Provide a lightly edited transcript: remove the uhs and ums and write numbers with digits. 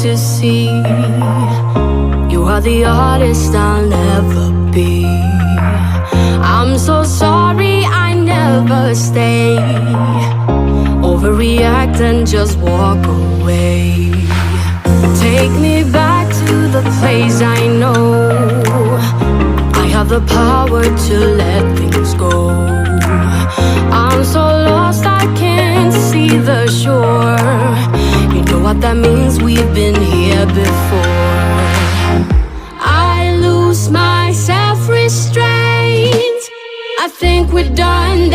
to see. You are the artist I'll never be. I'm so sorry I never stay. Overreact and just walk away. Take me back to the place I know. I have the power to let things go. I'm so lost I can't see the shore. You know what that means, we've been here before. I lose my self-restraint. I think we're done